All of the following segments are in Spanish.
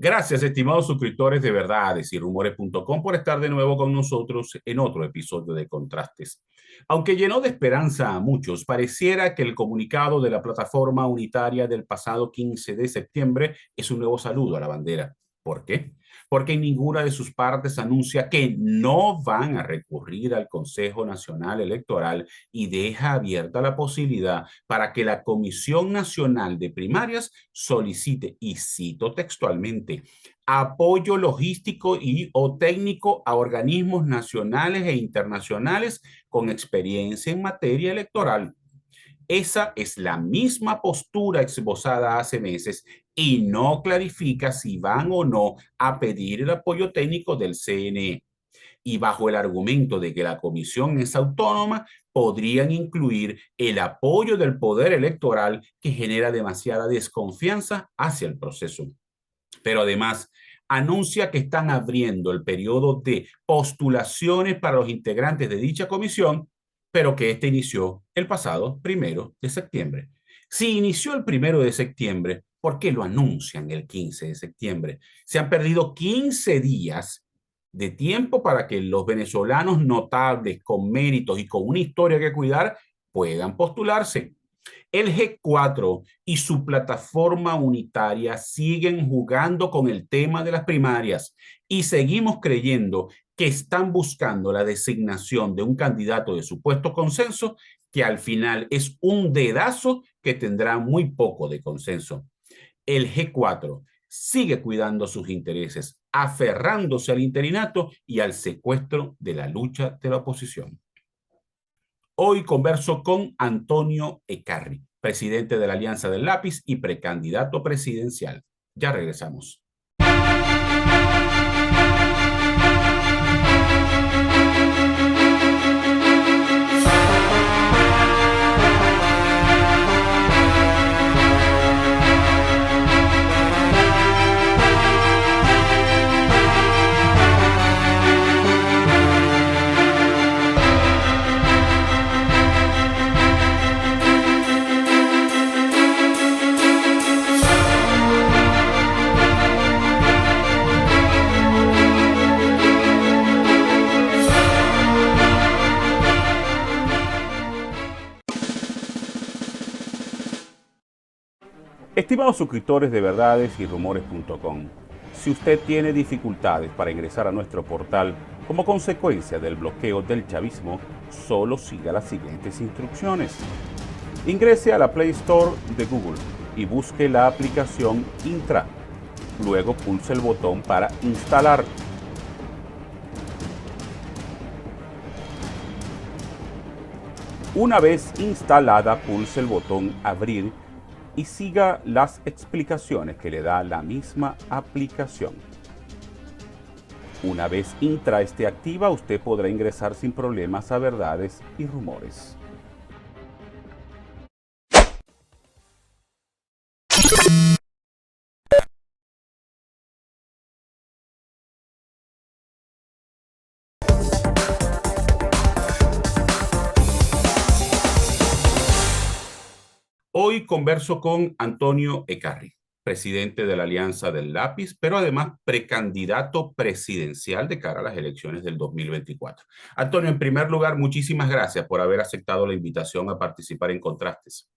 Gracias, estimados suscriptores de Verdades y Rumores.com por estar de nuevo con nosotros en otro episodio de Contrastes. Aunque llenó de esperanza a muchos, pareciera que el comunicado de la plataforma unitaria del pasado 15 de septiembre es un nuevo saludo a la bandera. ¿Por qué? Porque en ninguna de sus partes anuncia que no van a recurrir al Consejo Nacional Electoral y deja abierta la posibilidad para que la Comisión Nacional de Primarias solicite, y cito textualmente, apoyo logístico y o técnico a organismos nacionales e internacionales con experiencia en materia electoral. Esa es la misma postura esbozada hace meses y no clarifica si van o no a pedir el apoyo técnico del CNE. Y bajo el argumento de que la comisión es autónoma, podrían incluir el apoyo del poder electoral que genera demasiada desconfianza hacia el proceso. Pero además anuncia que están abriendo el periodo de postulaciones para los integrantes de dicha comisión, pero que este inició el pasado 1 de septiembre. Si inició el 1 de septiembre, ¿por qué lo anuncian el 15 de septiembre? Se han perdido 15 días de tiempo para que los venezolanos notables, con méritos y con una historia que cuidar, puedan postularse. El G4 y su plataforma unitaria siguen jugando con el tema de las primarias y seguimos creyendo que están buscando la designación de un candidato de supuesto consenso que al final es un dedazo que tendrá muy poco de consenso. El G4 sigue cuidando sus intereses, aferrándose al interinato y al secuestro de la lucha de la oposición. Hoy converso con Antonio Ecarri, presidente de la Alianza del Lápiz y precandidato presidencial. Ya regresamos. Estimados suscriptores de Verdades y Rumores.com, si usted tiene dificultades para ingresar a nuestro portal como consecuencia del bloqueo del chavismo, solo siga las siguientes instrucciones. Ingrese a la Play Store de Google y busque la aplicación Intra. Luego pulse el botón para instalar. Una vez instalada, pulse el botón Abrir y siga las explicaciones que le da la misma aplicación. Una vez Intra esté activa, usted podrá ingresar sin problemas a Verdades y Rumores. Hoy converso con Antonio Ecarri, presidente de la Alianza del Lápiz, pero además precandidato presidencial de cara a las elecciones del 2024. Antonio, en primer lugar, muchísimas gracias por haber aceptado la invitación a participar en Contrastes.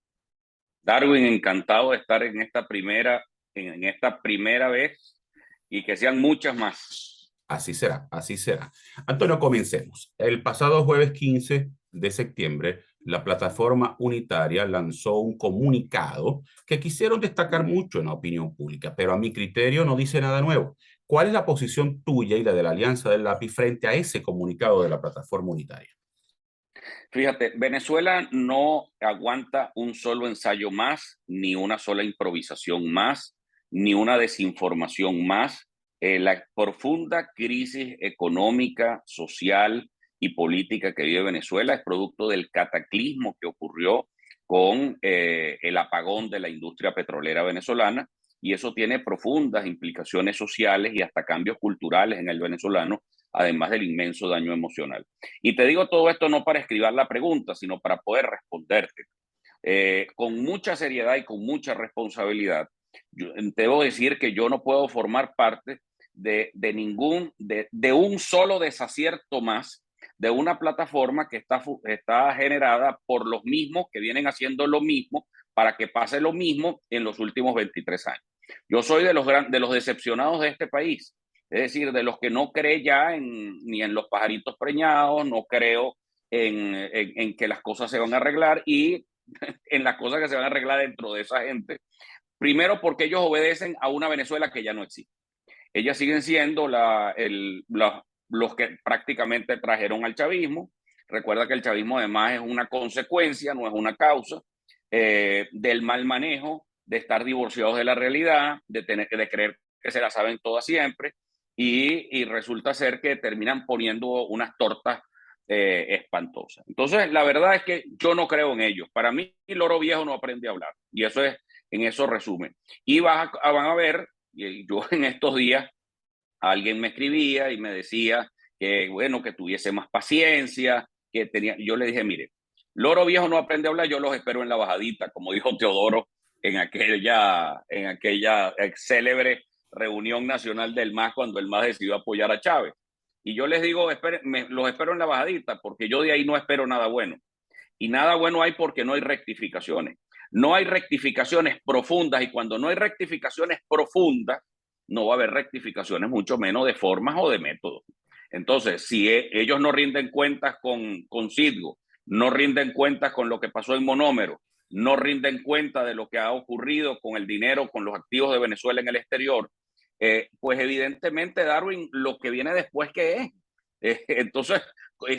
Darwin, encantado de estar en esta primera vez y que sean muchas más. Así será, así será. Antonio, comencemos. El pasado jueves 15 de septiembre, la plataforma unitaria lanzó un comunicado que quisieron destacar mucho en la opinión pública, pero a mi criterio no dice nada nuevo. ¿Cuál es la posición tuya y la de la Alianza del Lápiz frente a ese comunicado de la plataforma unitaria? Fíjate, Venezuela no aguanta un solo ensayo más, ni una sola improvisación más, ni una desinformación más. La profunda crisis económica, social y política que vive Venezuela es producto del cataclismo que ocurrió con el apagón de la industria petrolera venezolana, y eso tiene profundas implicaciones sociales y hasta cambios culturales en el venezolano, además del inmenso daño emocional. Y te digo todo esto no para esquivar la pregunta, sino para poder responderte con mucha seriedad y con mucha responsabilidad. debo decir que yo no puedo formar parte de un solo desacierto más de una plataforma que está generada por los mismos que vienen haciendo lo mismo para que pase lo mismo en los últimos 23 años. Yo soy de los decepcionados de este país, es decir, de los que no cree ya ni en los pajaritos preñados, no creo en que las cosas se van a arreglar y en las cosas que se van a arreglar dentro de esa gente. Primero porque ellos obedecen a una Venezuela que ya no existe. Ellas siguen siendo los que prácticamente trajeron al chavismo. Recuerda que el chavismo además es una consecuencia, no es una causa, del mal manejo, de estar divorciados de la realidad, de creer que se la saben todas siempre, y resulta ser que terminan poniendo unas tortas espantosas. Entonces, la verdad es que yo no creo en ellos. Para mí, el loro viejo no aprende a hablar, y eso es, en eso resumen. Y van a ver, y yo en estos días, alguien me escribía y me decía que, bueno, que tuviese más paciencia, que tenía, yo le dije, mire, loro viejo no aprende a hablar, yo los espero en la bajadita, como dijo Teodoro en aquella célebre reunión nacional del MAS cuando el MAS decidió apoyar a Chávez. Y yo les digo, los espero en la bajadita, porque yo de ahí no espero nada bueno. Y nada bueno hay porque no hay rectificaciones. No hay rectificaciones profundas, y cuando no hay rectificaciones profundas, no va a haber rectificaciones, mucho menos de formas o de métodos. Entonces, si ellos no rinden cuentas con Citgo, no rinden cuentas con lo que pasó en Monómero, no rinden cuenta de lo que ha ocurrido con el dinero, con los activos de Venezuela en el exterior, pues evidentemente, Darwin, lo que viene después, ¿qué es? Entonces,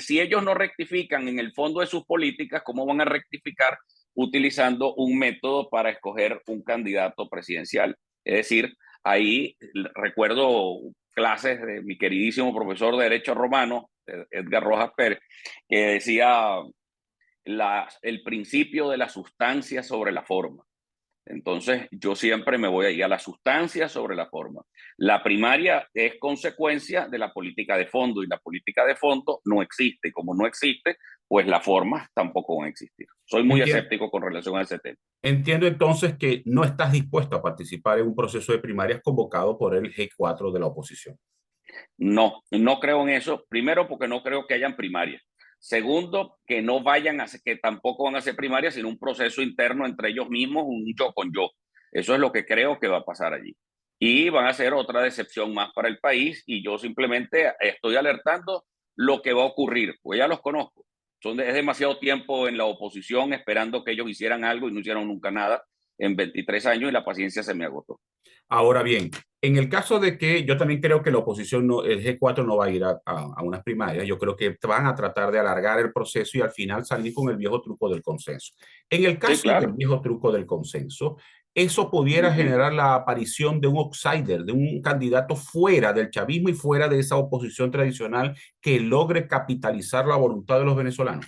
si ellos no rectifican en el fondo de sus políticas, ¿cómo van a rectificar utilizando un método para escoger un candidato presidencial? Es decir, ahí recuerdo clases de mi queridísimo profesor de Derecho Romano, Edgar Rojas Pérez, que decía el principio de la sustancia sobre la forma. Entonces, yo siempre me voy a ir a la sustancia sobre la forma. La primaria es consecuencia de la política de fondo, y la política de fondo no existe. Y como no existe, pues las formas tampoco van a existir. Soy muy Entiendo, escéptico con relación a ese tema. entiendo entonces que no estás dispuesto a participar en un proceso de primarias convocado por el G4 de la oposición. No, no creo en eso. Primero, porque no creo que hayan primarias. Segundo, que no vayan a que tampoco van a ser primarias, sino un proceso interno entre ellos mismos, un yo con yo. Eso es lo que creo que va a pasar allí. Y van a ser otra decepción más para el país, y yo simplemente estoy alertando lo que va a ocurrir, pues ya los conozco. Es demasiado tiempo en la oposición esperando que ellos hicieran algo y no hicieron nunca nada en 23 años, y la paciencia se me agotó. Ahora bien, en el caso de que yo también creo que la oposición, no, el G4 no va a ir a unas primarias, yo creo que van a tratar de alargar el proceso y al final salir con el viejo truco del consenso. En el Sí, caso del claro. viejo truco del consenso, eso pudiera generar la aparición de un outsider, de un candidato fuera del chavismo y fuera de esa oposición tradicional que logre capitalizar la voluntad de los venezolanos.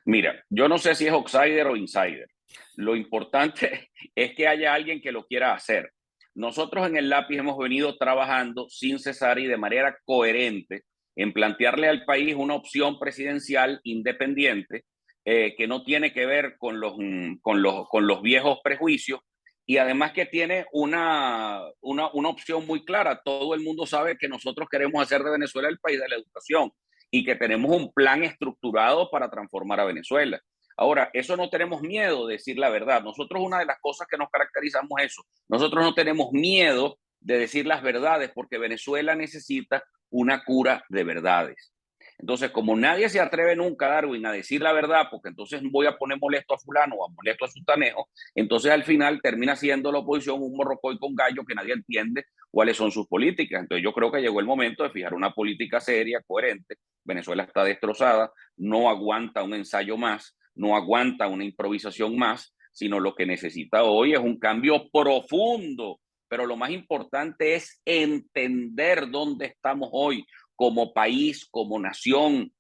Mira, yo no sé si es outsider o insider. Lo importante es que haya alguien que lo quiera hacer. Nosotros en el lápiz hemos venido trabajando sin cesar y de manera coherente en plantearle al país una opción presidencial independiente, que no tiene que ver con los viejos prejuicios, y además que tiene una opción muy clara. Todo el mundo sabe que nosotros queremos hacer de Venezuela el país de la educación, y que tenemos un plan estructurado para transformar a Venezuela. Ahora, eso no tenemos miedo de decir la verdad. Nosotros, una de las cosas que nos caracterizamos es eso. Nosotros no tenemos miedo de decir las verdades, porque Venezuela necesita una cura de verdades. Entonces, como nadie se atreve nunca, Darwin, a decir la verdad, porque entonces voy a poner molesto a fulano o a molesto a sutanejo, entonces al final termina siendo la oposición un morrocoy con gallo que nadie entiende cuáles son sus políticas. Entonces yo creo que llegó el momento de fijar una política seria, coherente. Venezuela está destrozada, no aguanta un ensayo más, no aguanta una improvisación más, sino lo que necesita hoy es un cambio profundo. Pero lo más importante es entender dónde estamos hoy como país, como nación,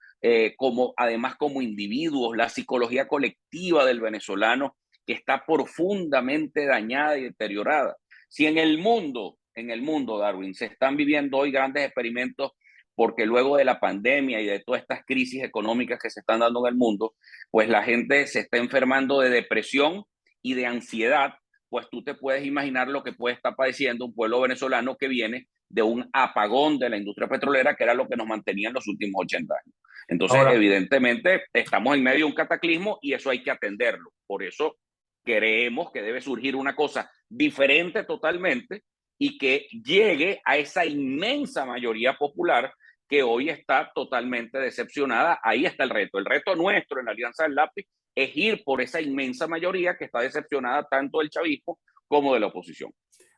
además como individuos, la psicología colectiva del venezolano, que está profundamente dañada y deteriorada. Si en el mundo, Darwin, se están viviendo hoy grandes experimentos, porque luego de la pandemia y de todas estas crisis económicas que se están dando en el mundo, pues la gente se está enfermando de depresión y de ansiedad, pues tú te puedes imaginar lo que puede estar padeciendo un pueblo venezolano que viene de un apagón de la industria petrolera, que era lo que nos mantenía en los últimos 80 años. Entonces, Ahora, evidentemente, estamos en medio de un cataclismo y eso hay que atenderlo. Por eso creemos que debe surgir una cosa diferente totalmente y que llegue a esa inmensa mayoría popular que hoy está totalmente decepcionada. Ahí está el reto. El reto nuestro en la Alianza del Lápiz es ir por esa inmensa mayoría que está decepcionada tanto del chavismo como de la oposición.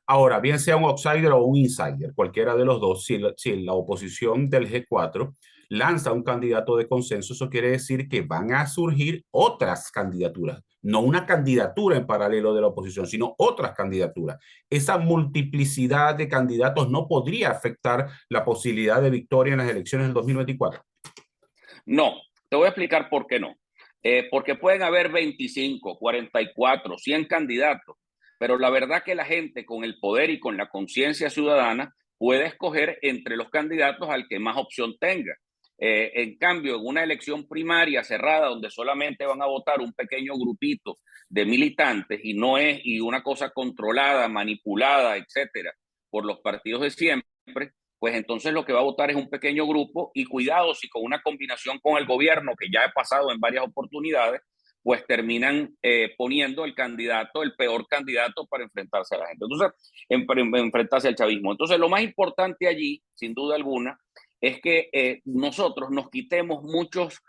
Ahora, bien sea un outsider o un insider, cualquiera de los dos, si la oposición del G4 lanza un candidato de consenso, eso quiere decir que van a surgir otras candidaturas, no una candidatura en paralelo de la oposición, sino otras candidaturas. Esa multiplicidad de candidatos no podría afectar la posibilidad de victoria en las elecciones del 2024. No, te voy a explicar por qué no. Porque pueden haber 25, 44, 100 candidatos, pero la verdad que la gente con el poder y con la conciencia ciudadana puede escoger entre los candidatos al que más opción tenga. En cambio, en una elección primaria cerrada donde solamente van a votar un pequeño grupito de militantes y una cosa controlada, manipulada, etcétera, por los partidos de siempre, pues entonces lo que va a votar es un pequeño grupo y cuidado si con una combinación con el gobierno, que ya he pasado en varias oportunidades, pues terminan poniendo el candidato, el peor candidato para enfrentarse a la gente. Entonces, enfrentarse al chavismo. Entonces, lo más importante allí, sin duda alguna, es que nosotros nos quitemos muchos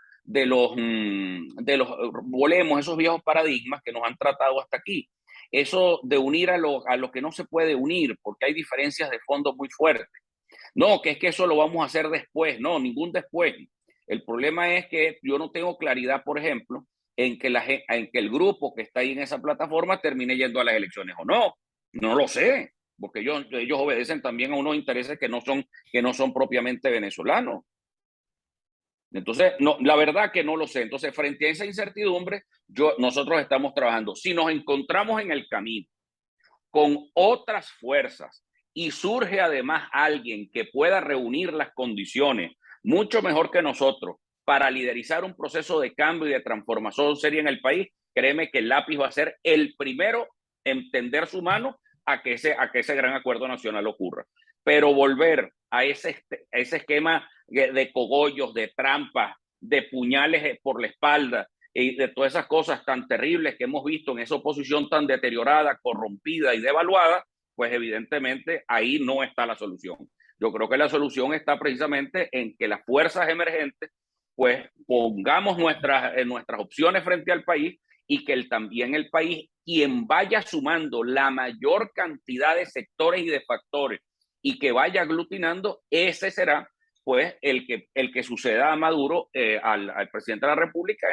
volemos esos viejos paradigmas que nos han tratado hasta aquí. Eso de unir a lo que no se puede unir, porque hay diferencias de fondo muy fuertes. No, que es que eso lo vamos a hacer después. No, ningún después. El problema es que yo no tengo claridad, por ejemplo, en que el grupo que está ahí en esa plataforma termine yendo a las elecciones o no. No lo sé, porque ellos obedecen también a unos intereses que no son propiamente venezolanos. Entonces, no, la verdad que no lo sé. Entonces, frente a esa incertidumbre, nosotros estamos trabajando. Si nos encontramos en el camino con otras fuerzas y surge además alguien que pueda reunir las condiciones mucho mejor que nosotros para liderizar un proceso de cambio y de transformación seria en el país, créeme que el lápiz va a ser el primero en tender su mano a que ese gran acuerdo nacional ocurra. Pero volver a ese esquema de cogollos, de trampas, de puñales por la espalda, y de todas esas cosas tan terribles que hemos visto en esa oposición tan deteriorada, corrompida y devaluada, pues evidentemente ahí no está la solución. Yo creo que la solución está precisamente en que las fuerzas emergentes pues pongamos nuestras opciones frente al país y que también el país, quien vaya sumando la mayor cantidad de sectores y de factores y que vaya aglutinando, ese será pues el que suceda a Maduro, al presidente de la República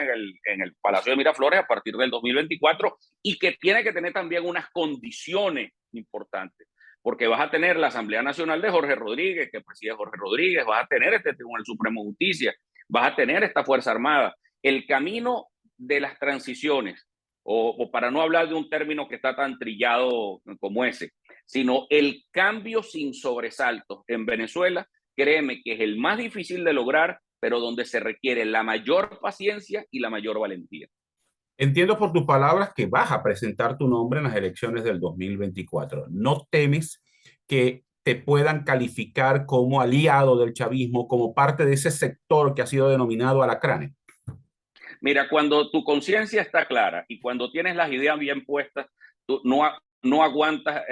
en el Palacio de Miraflores a partir del 2024 y que tiene que tener también unas condiciones importantes, porque vas a tener la Asamblea Nacional de Jorge Rodríguez, que preside Jorge Rodríguez, vas a tener este Tribunal Supremo de Justicia, vas a tener esta Fuerza Armada. El camino de las transiciones, o para no hablar de un término que está tan trillado como ese, sino el cambio sin sobresaltos en Venezuela, créeme que es el más difícil de lograr, pero donde se requiere la mayor paciencia y la mayor valentía. Entiendo por tus palabras que vas a presentar tu nombre en las elecciones del 2024. ¿No temes que te puedan calificar como aliado del chavismo, como parte de ese sector que ha sido denominado alacranes? Mira, cuando tu conciencia está clara y cuando tienes las ideas bien puestas, tú no aguantas.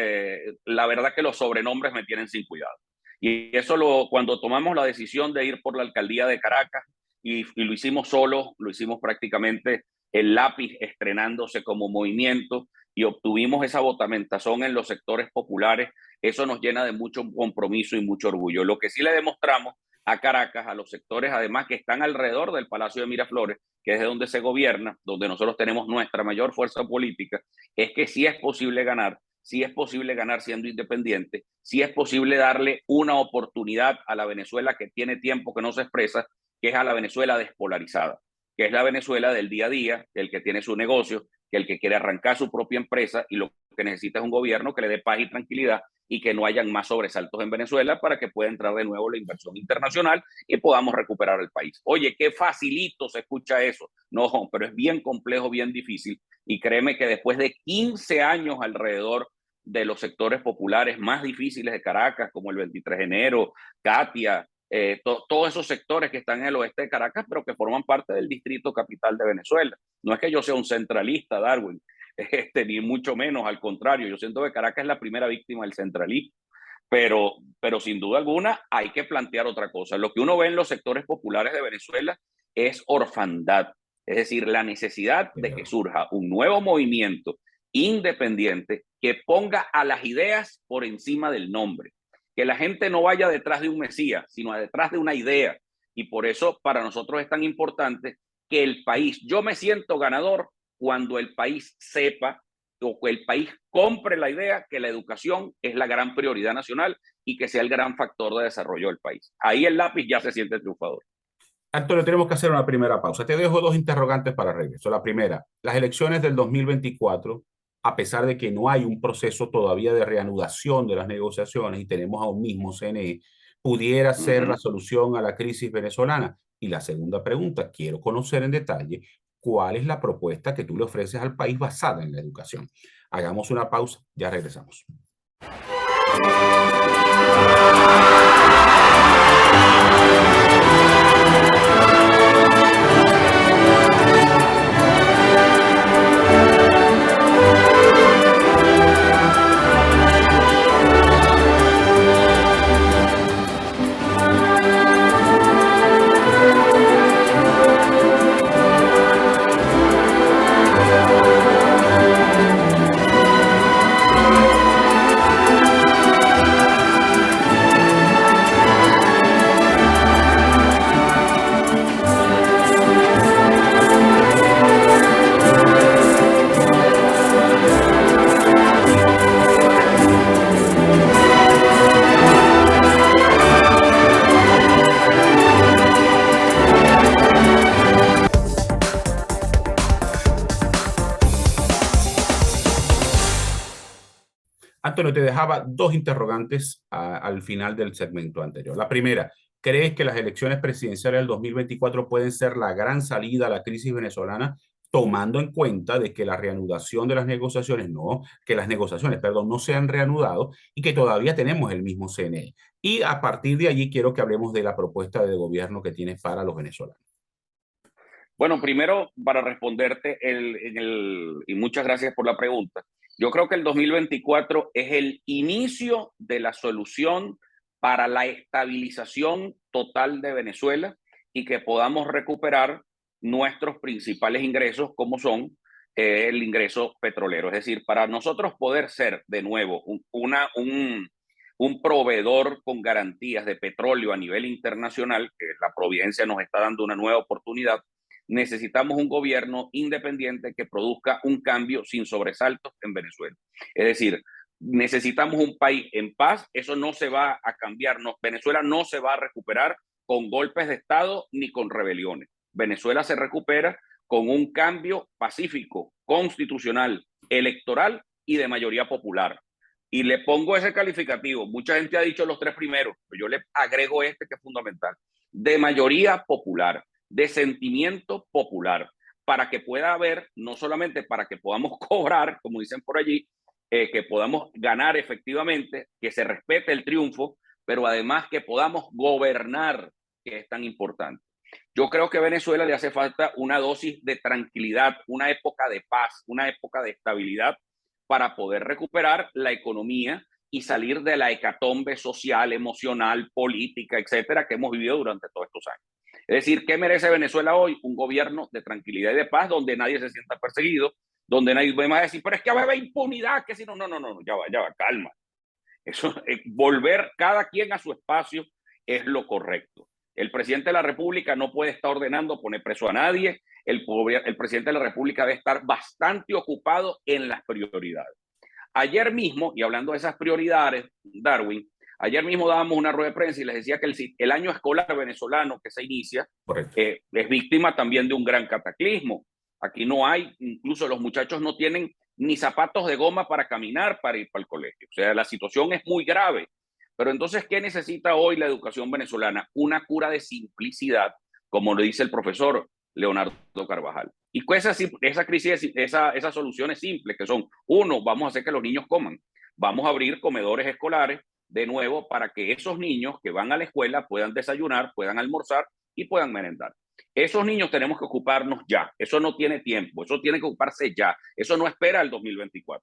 La verdad que los sobrenombres me tienen sin cuidado. Y eso cuando tomamos la decisión de ir por la alcaldía de Caracas y lo hicimos solo, lo hicimos prácticamente el lápiz estrenándose como movimiento y obtuvimos esa votamentazón en los sectores populares, eso nos llena de mucho compromiso y mucho orgullo. Lo que sí le demostramos a Caracas, a los sectores además que están alrededor del Palacio de Miraflores, que es de donde se gobierna, donde nosotros tenemos nuestra mayor fuerza política, es que sí es posible ganar siendo independiente, sí es posible darle una oportunidad a la Venezuela que tiene tiempo que no se expresa, que es a la Venezuela despolarizada, que es la Venezuela del día a día, el que tiene su negocio, que el que quiere arrancar su propia empresa y lo que necesita es un gobierno que le dé paz y tranquilidad y que no hayan más sobresaltos en Venezuela para que pueda entrar de nuevo la inversión internacional y podamos recuperar el país. Oye, qué facilito se escucha eso. No, pero es bien complejo, bien difícil. Y créeme que después de 15 años alrededor de los sectores populares más difíciles de Caracas, como el 23 de enero, Katia, todos esos sectores que están en el oeste de Caracas, pero que forman parte del distrito capital de Venezuela. No es que yo sea un centralista, Darwin, ni mucho menos, al contrario, yo siento que Caracas es la primera víctima del centralismo, pero sin duda alguna hay que plantear otra cosa. Lo que uno ve en los sectores populares de Venezuela es orfandad, es decir, la necesidad de que surja un nuevo movimiento independiente que ponga a las ideas por encima del nombre, que la gente no vaya detrás de un mesías, sino detrás de una idea. Y por eso para nosotros es tan importante que el país, yo me siento ganador cuando el país sepa o que el país compre la idea que la educación es la gran prioridad nacional y que sea el gran factor de desarrollo del país. Ahí el lápiz ya se siente triunfador. Antonio, tenemos que hacer una primera pausa. Te dejo dos interrogantes para regreso. La primera, las elecciones del 2024, a pesar de que no hay un proceso todavía de reanudación de las negociaciones y tenemos aún mismo CNE, pudiera ser la solución a la crisis venezolana. Y la segunda pregunta, quiero conocer en detalle cuál es la propuesta que tú le ofreces al país basada en la educación. Hagamos una pausa, ya regresamos. Antonio, te dejaba dos interrogantes al final del segmento anterior. La primera, ¿crees que las elecciones presidenciales del 2024 pueden ser la gran salida a la crisis venezolana, tomando en cuenta de que la reanudación de las negociaciones, perdón, no se han reanudado y que todavía tenemos el mismo CNE? Y a partir de allí quiero que hablemos de la propuesta de gobierno que tienes para los venezolanos. Bueno, primero, para responderte, y muchas gracias por la pregunta, yo creo que el 2024 es el inicio de la solución para la estabilización total de Venezuela y que podamos recuperar nuestros principales ingresos, como son el ingreso petrolero. Es decir, para nosotros poder ser de nuevo un proveedor con garantías de petróleo a nivel internacional, que la Providencia nos está dando una nueva oportunidad, necesitamos un gobierno independiente que produzca un cambio sin sobresaltos en Venezuela. Es decir, necesitamos un país en paz, eso no se va a cambiar, no, Venezuela no se va a recuperar con golpes de Estado ni con rebeliones. Venezuela se recupera con un cambio pacífico, constitucional, electoral y de mayoría popular. Y le pongo ese calificativo. Mucha gente ha dicho los tres primeros, pero yo le agrego este que es fundamental. De mayoría popular, de sentimiento popular, para que pueda haber, no solamente para que podamos cobrar, como dicen por allí, que podamos ganar efectivamente, que se respete el triunfo, pero además que podamos gobernar, que es tan importante. Yo creo que a Venezuela le hace falta una dosis de tranquilidad, una época de paz, una época de estabilidad para poder recuperar la economía y salir de la hecatombe social, emocional, política, etcétera, que hemos vivido durante todos estos años. Es decir, ¿qué merece Venezuela hoy? Un gobierno de tranquilidad y de paz, donde nadie se sienta perseguido, donde nadie va a decir, pero es que va a haber impunidad, que si no, ya va, calma. Eso, volver cada quien a su espacio es lo correcto. El presidente de la República no puede estar ordenando poner preso a nadie. El presidente de la República debe estar bastante ocupado en las prioridades. Ayer mismo, y hablando de esas prioridades, Darwin, ayer mismo dábamos una rueda de prensa y les decía que el año escolar venezolano que se inicia es víctima también de un gran cataclismo. Aquí no hay, incluso los muchachos no tienen ni zapatos de goma para caminar, para ir para el colegio. O sea, la situación es muy grave. Pero entonces, ¿qué necesita hoy la educación venezolana? Una cura de simplicidad, como lo dice el profesor Leonardo Carvajal. Y con esa crisis, esas soluciones simples que son, uno, vamos a hacer que los niños coman. Vamos a abrir comedores escolares de nuevo para que esos niños que van a la escuela puedan desayunar, puedan almorzar y puedan merendar. Esos niños tenemos que ocuparnos ya. Eso no tiene tiempo, eso tiene que ocuparse ya. Eso no espera el 2024.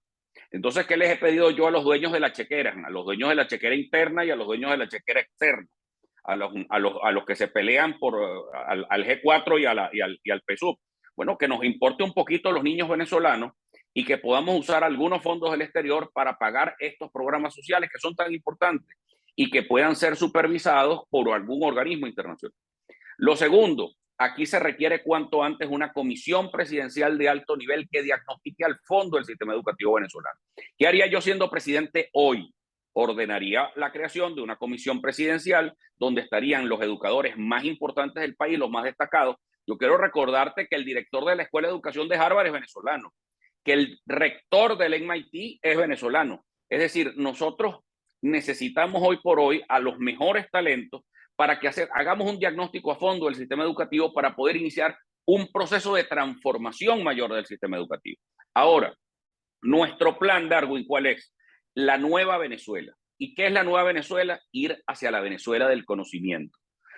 Entonces, ¿qué les he pedido yo a los dueños de la chequera? A los dueños de la chequera interna y a los dueños de la chequera externa. A los que se pelean al G4 y al PSUV. Bueno, que nos importe un poquito los niños venezolanos y que podamos usar algunos fondos del exterior para pagar estos programas sociales que son tan importantes y que puedan ser supervisados por algún organismo internacional. Lo segundo, aquí se requiere cuanto antes una comisión presidencial de alto nivel que diagnostique al fondo el sistema educativo venezolano. ¿Qué haría yo siendo presidente hoy? Ordenaría la creación de una comisión presidencial donde estarían los educadores más importantes del país, los más destacados. Yo quiero recordarte que el director de la Escuela de Educación de Harvard es venezolano, que el rector del MIT es venezolano. Es decir, nosotros necesitamos hoy por hoy a los mejores talentos para que hagamos un diagnóstico a fondo del sistema educativo para poder iniciar un proceso de transformación mayor del sistema educativo. Ahora, nuestro plan, Darwin, ¿cuál es? La nueva Venezuela. ¿Y qué es la nueva Venezuela? Ir hacia la Venezuela del conocimiento.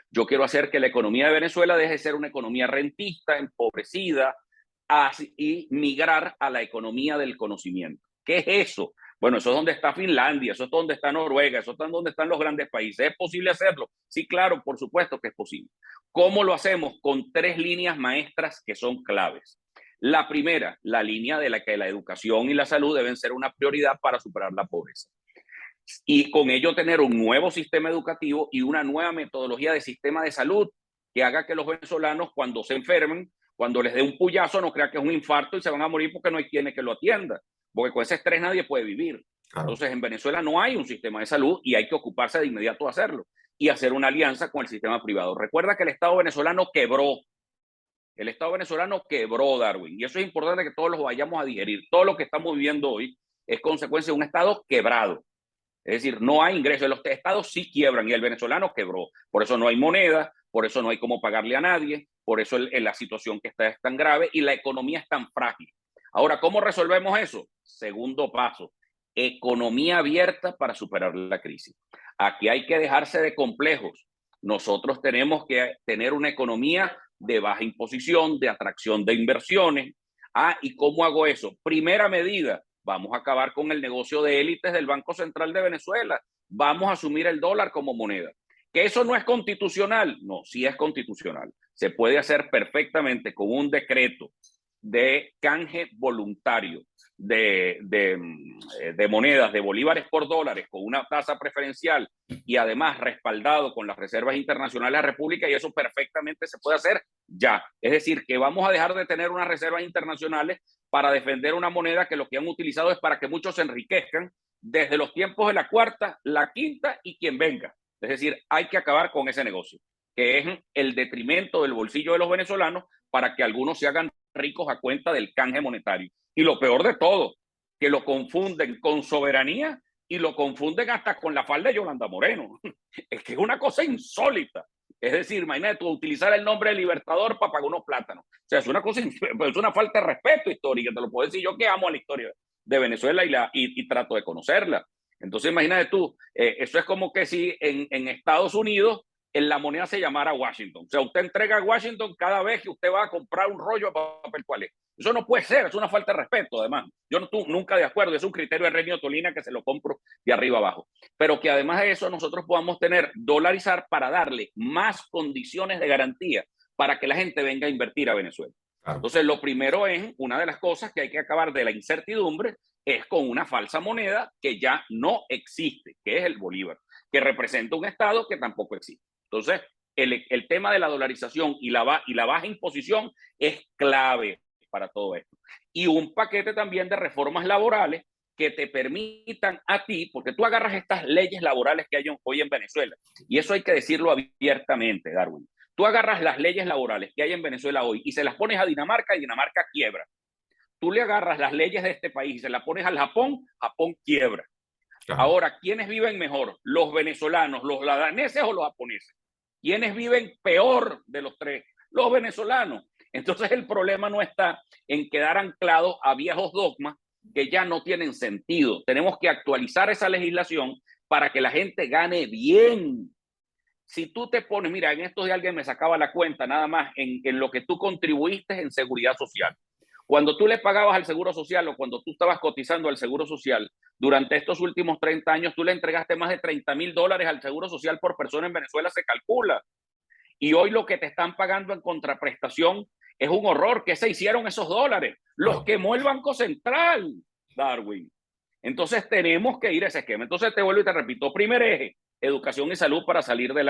Yo quiero hacer que la economía de Venezuela deje de ser una economía rentista, empobrecida, y migrar a la economía del conocimiento. ¿Qué es eso? Bueno, eso es donde está Finlandia, eso es donde está Noruega, eso es donde están los grandes países. ¿Es posible hacerlo? Sí, claro, por supuesto que es posible. ¿Cómo lo hacemos? Con 3 líneas maestras que son claves. La primera, la línea de la que la educación y la salud deben ser una prioridad para superar la pobreza. Y con ello tener un nuevo sistema educativo y una nueva metodología de sistema de salud que haga que los venezolanos, cuando se enfermen, cuando les dé un puyazo, no crean que es un infarto y se van a morir porque no hay quien que lo atienda. Porque con ese estrés nadie puede vivir. Claro. Entonces, en Venezuela no hay un sistema de salud y hay que ocuparse de inmediato de hacerlo y hacer una alianza con el sistema privado. Recuerda que el Estado venezolano quebró. El Estado venezolano quebró, Darwin. Y eso es importante que todos lo vayamos a digerir. Todo lo que estamos viviendo hoy es consecuencia de un Estado quebrado. Es decir, no hay ingresos. Los estados sí quiebran y el venezolano quebró. Por eso no hay moneda, por eso no hay cómo pagarle a nadie, por eso la situación que está es tan grave y la economía es tan frágil. Ahora, ¿cómo resolvemos eso? Segundo paso, economía abierta para superar la crisis. Aquí hay que dejarse de complejos. Nosotros tenemos que tener una economía de baja imposición, de atracción de inversiones. ¿Y cómo hago eso? Primera medida, vamos a acabar con el negocio de élites del Banco Central de Venezuela. Vamos a asumir el dólar como moneda. ¿Que eso no es constitucional? No, sí es constitucional. Se puede hacer perfectamente con un decreto de canje voluntario de monedas, de bolívares por dólares, con una tasa preferencial y además respaldado con las reservas internacionales de la República, y eso perfectamente se puede hacer ya. Es decir, que vamos a dejar de tener unas reservas internacionales para defender una moneda que lo que han utilizado es para que muchos se enriquezcan desde los tiempos de la cuarta, la quinta y quien venga. Es decir, hay que acabar con ese negocio, que es el detrimento del bolsillo de los venezolanos para que algunos se hagan ricos a cuenta del canje monetario. Y lo peor de todo, que lo confunden con soberanía y lo confunden hasta con la falda de Yolanda Moreno. Es que es una cosa insólita. Es decir, imagínate tú utilizar el nombre de Libertador para pagar unos plátanos. O sea, es una cosa, es una falta de respeto histórica. Te lo puedo decir yo, que amo a la historia de Venezuela y trato de conocerla. Entonces, imagínate tú, eso es como que si en Estados Unidos en la moneda se llamara Washington. O sea, usted entrega a Washington cada vez que usted va a comprar un rollo de papel toalé. Eso no puede ser, es una falta de respeto, además. Yo no estoy nunca de acuerdo, es un criterio de Renio Tolina que se lo compro de arriba abajo. Pero que además de eso nosotros podamos dolarizar para darle más condiciones de garantía para que la gente venga a invertir a Venezuela. Claro. Entonces, lo primero es, una de las cosas que hay que acabar de la incertidumbre, es con una falsa moneda que ya no existe, que es el bolívar, que representa un Estado que tampoco existe. Entonces, el tema de la dolarización y la baja imposición es clave para todo esto. Y un paquete también de reformas laborales que te permitan a ti, porque tú agarras estas leyes laborales que hay hoy en Venezuela, y eso hay que decirlo abiertamente, Darwin. Tú agarras las leyes laborales que hay en Venezuela hoy y se las pones a Dinamarca y Dinamarca quiebra. tú le agarras las leyes de este país y se las pones al Japón, Japón quiebra. Claro. Ahora, ¿quiénes viven mejor? ¿Los venezolanos, los daneses o los japoneses? ¿Quiénes viven peor de los tres? Los venezolanos. Entonces el problema no está en quedar anclados a viejos dogmas que ya no tienen sentido. Tenemos que actualizar esa legislación para que la gente gane bien. Si tú te pones, mira, en estos días alguien me sacaba la cuenta nada más en lo que tú contribuiste en seguridad social. Cuando tú le pagabas al Seguro Social o cuando tú estabas cotizando al Seguro Social, durante estos últimos 30 años, tú le entregaste más de $30,000 al Seguro Social por persona en Venezuela, se calcula. Y hoy lo que te están pagando en contraprestación es un horror. ¿Qué se hicieron esos dólares? Los quemó el Banco Central, Darwin. Entonces tenemos que ir a ese esquema. Entonces te vuelvo y te repito, primer eje, educación y salud para salir de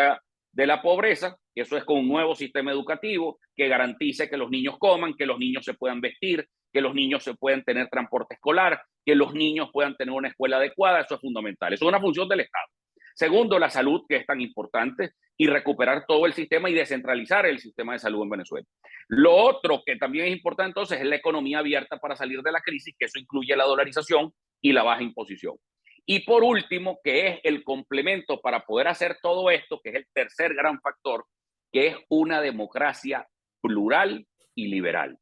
la pobreza. Eso es con un nuevo sistema educativo que garantice que los niños coman, que los niños se puedan vestir, que los niños se puedan tener transporte escolar, que los niños puedan tener una escuela adecuada. Eso es fundamental. Eso es una función del Estado. Segundo, la salud, que es tan importante, y recuperar todo el sistema y descentralizar el sistema de salud en Venezuela. Lo otro que también es importante entonces es la economía abierta para salir de la crisis, que eso incluye la dolarización y la baja imposición. Y por último, que es el complemento para poder hacer todo esto, que es el tercer gran factor, que es una democracia plural y liberal.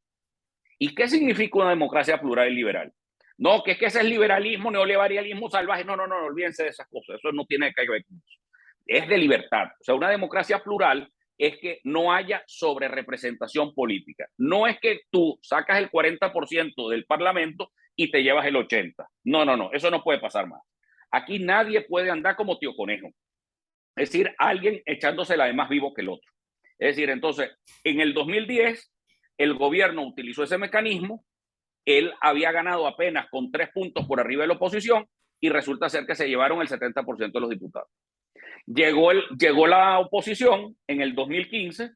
¿Y qué significa una democracia plural y liberal? No, que es que ese es liberalismo, neoliberalismo salvaje. No, olvídense de esas cosas. Eso no tiene que ver con eso. Es de libertad. O sea, una democracia plural es que no haya sobrerepresentación política. No es que tú sacas el 40% del Parlamento y te llevas el 80%. No, eso no puede pasar más. Aquí nadie puede andar como tío conejo. Es decir, alguien echándosela de más vivo que el otro. Es decir, entonces, en el 2010, el gobierno utilizó ese mecanismo, él había ganado apenas con 3 puntos por arriba de la oposición y resulta ser que se llevaron el 70% de los diputados. Llegó la oposición en el 2015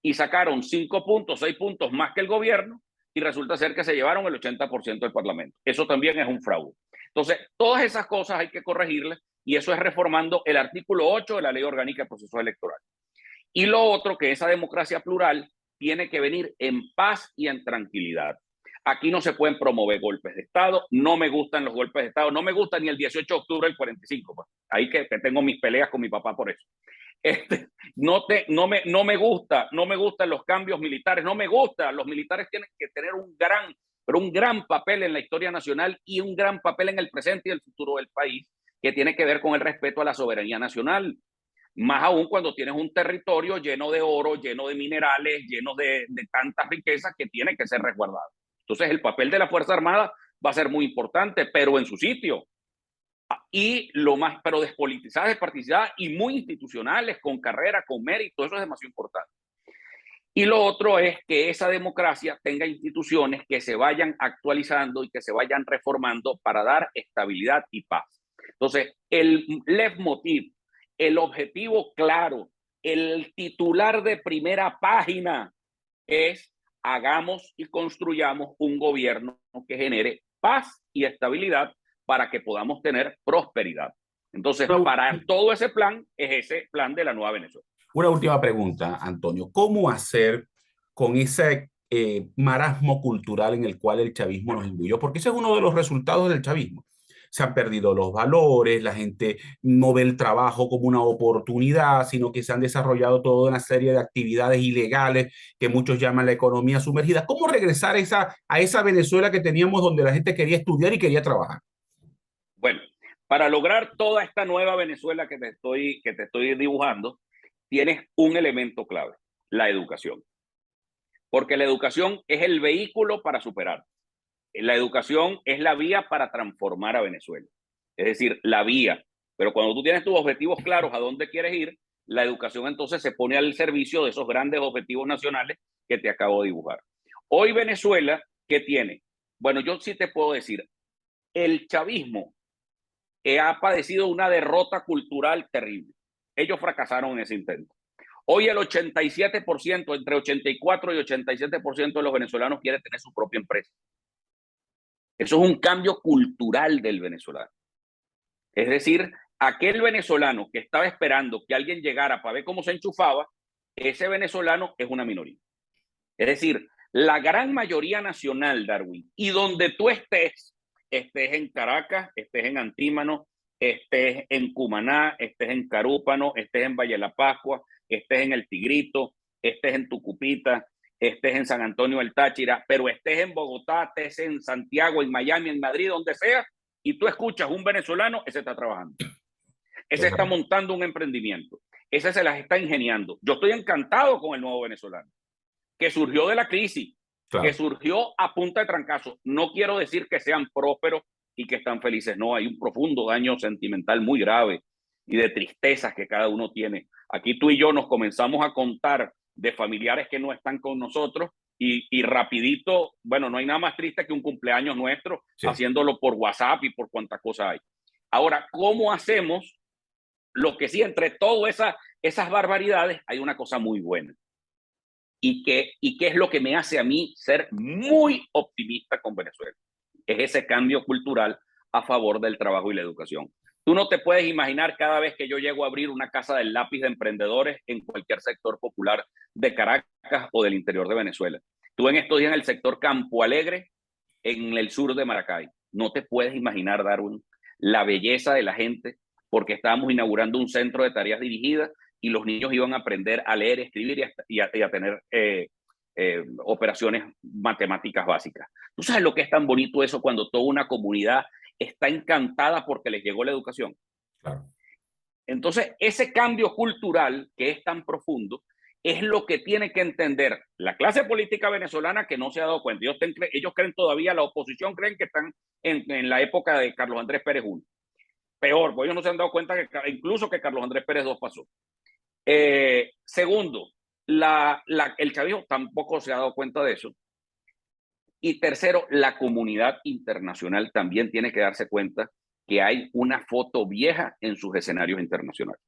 y sacaron 5 puntos, 6 puntos más que el gobierno y resulta ser que se llevaron el 80% del Parlamento. Eso también es un fraude. Entonces, todas esas cosas hay que corregirlas y eso es reformando el artículo 8 de la Ley Orgánica de Procesos Electorales. Y lo otro, que esa democracia plural tiene que venir en paz y en tranquilidad. Aquí no se pueden promover golpes de Estado, no me gustan los golpes de Estado, no me gusta ni el 18 de octubre del 45, pues. Ahí que tengo mis peleas con mi papá por eso. No me gustan los cambios militares, no me gusta. Los militares tienen que tener un gran papel en la historia nacional y un gran papel en el presente y el futuro del país, que tiene que ver con el respeto a la soberanía nacional. Más aún cuando tienes un territorio lleno de oro, lleno de minerales, lleno de tantas riquezas que tiene que ser resguardado. Entonces el papel de la Fuerza Armada va a ser muy importante, pero en su sitio. Y pero despolitizadas, despartizadas y muy institucionales, con carrera, con mérito, eso es demasiado importante. Y lo otro es que esa democracia tenga instituciones que se vayan actualizando y que se vayan reformando para dar estabilidad y paz. Entonces, el leitmotiv, el objetivo claro, el titular de primera página es: hagamos y construyamos un gobierno que genere paz y estabilidad para que podamos tener prosperidad. Entonces, para todo ese plan es ese plan de la nueva Venezuela. Una última pregunta, Antonio. ¿Cómo hacer con ese marasmo cultural en el cual el chavismo nos imbuyó? Porque ese es uno de los resultados del chavismo. Se han perdido los valores, la gente no ve el trabajo como una oportunidad, sino que se han desarrollado toda una serie de actividades ilegales que muchos llaman la economía sumergida. ¿Cómo regresar a esa Venezuela que teníamos donde la gente quería estudiar y quería trabajar? Bueno, para lograr toda esta nueva Venezuela que te estoy dibujando, tienes un elemento clave: la educación. Porque la educación es el vehículo para superar. La educación es la vía para transformar a Venezuela. Es decir, la vía. Pero cuando tú tienes tus objetivos claros a dónde quieres ir, la educación entonces se pone al servicio de esos grandes objetivos nacionales que te acabo de dibujar. Hoy Venezuela, ¿qué tiene? Bueno, yo sí te puedo decir, el chavismo ha padecido una derrota cultural terrible. Ellos fracasaron en ese intento. Hoy el 87%, entre 84 y 87% de los venezolanos quiere tener su propia empresa. Eso es un cambio cultural del venezolano. Es decir, aquel venezolano que estaba esperando que alguien llegara para ver cómo se enchufaba, ese venezolano es una minoría. Es decir, La gran mayoría nacional, Darwin, y donde tú estés en Caracas, estés en Antímano, estés en Cumaná, estés en Carúpano, estés en Valle de la Pascua, estés en El Tigrito, estés en Tucupita, estés en San Antonio del Táchira, pero estés en Bogotá, estés en Santiago, en Miami, en Madrid, donde sea, y tú escuchas un venezolano, ese está trabajando. Ese está montando un emprendimiento. Ese se las está ingeniando. Yo estoy encantado con el nuevo venezolano, que surgió de la crisis, claro, que surgió a punta de trancazo. No quiero decir que sean prósperos y que están felices. No, hay un profundo daño sentimental muy grave y de tristezas que cada uno tiene. Aquí tú y yo nos comenzamos a contar de familiares que no están con nosotros y rapidito, bueno, no hay nada más triste que un cumpleaños nuestro, sí, haciéndolo por WhatsApp y por cuántas cosas hay. Ahora, ¿cómo hacemos lo que sí, entre todas esas barbaridades, hay una cosa muy buena? Y que es lo que me hace a mí ser muy optimista con Venezuela. Es ese cambio cultural a favor del trabajo y la educación. Tú no te puedes imaginar cada vez que yo llego a abrir una casa del lápiz de emprendedores en cualquier sector popular de Caracas o del interior de Venezuela. Tú en estos días en el sector Campo Alegre, en el sur de Maracay. No te puedes imaginar, Darwin, la belleza de la gente, porque estábamos inaugurando un centro de tareas dirigidas y los niños iban a aprender a leer, escribir y a tener operaciones matemáticas básicas. ¿Tú sabes lo que es tan bonito eso cuando toda una comunidad está encantada porque les llegó la educación? Claro. Entonces, ese cambio cultural que es tan profundo es lo que tiene que entender la clase política venezolana, que no se ha dado cuenta. Ellos creen todavía, la oposición creen que están en la época de Carlos Andrés Pérez I. Peor, porque ellos no se han dado cuenta que incluso que Carlos Andrés Pérez II pasó. Segundo, el chavismo tampoco se ha dado cuenta de eso. Y tercero, la comunidad internacional también tiene que darse cuenta que hay una foto vieja en sus escenarios internacionales.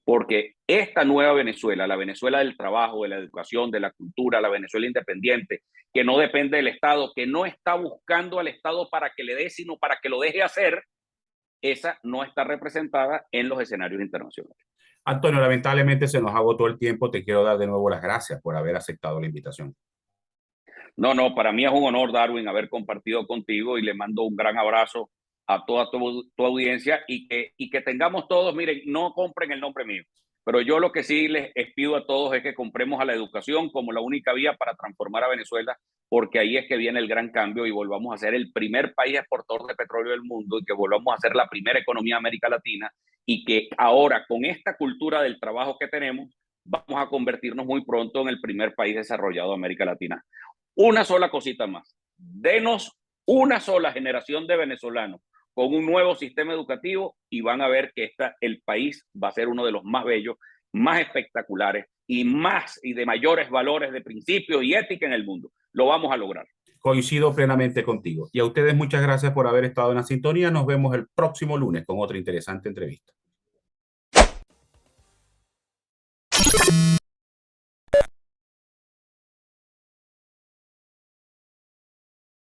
Porque esta nueva Venezuela, la Venezuela del trabajo, de la educación, de la cultura, la Venezuela independiente, que no depende del Estado, que no está buscando al Estado para que le dé, sino para que lo deje hacer, esa no está representada en los escenarios internacionales. Antonio, lamentablemente se nos agotó el tiempo. Te quiero dar de nuevo las gracias por haber aceptado la invitación. No, para mí es un honor, Darwin, haber compartido contigo y le mando un gran abrazo a toda tu audiencia y que tengamos todos, miren, no compren el nombre mío, pero yo lo que sí les pido a todos es que compremos a la educación como la única vía para transformar a Venezuela, porque ahí es que viene el gran cambio y volvamos a ser el primer país exportador de petróleo del mundo y que volvamos a ser la primera economía de América Latina y que ahora con esta cultura del trabajo que tenemos vamos a convertirnos muy pronto en el primer país desarrollado de América Latina. Una sola cosita más, denos una sola generación de venezolanos con un nuevo sistema educativo y van a ver que el país va a ser uno de los más bellos, más espectaculares y de mayores valores de principios y ética en el mundo. Lo vamos a lograr. Coincido plenamente contigo. Y a ustedes muchas gracias por haber estado en la sintonía. Nos vemos el próximo lunes con otra interesante entrevista.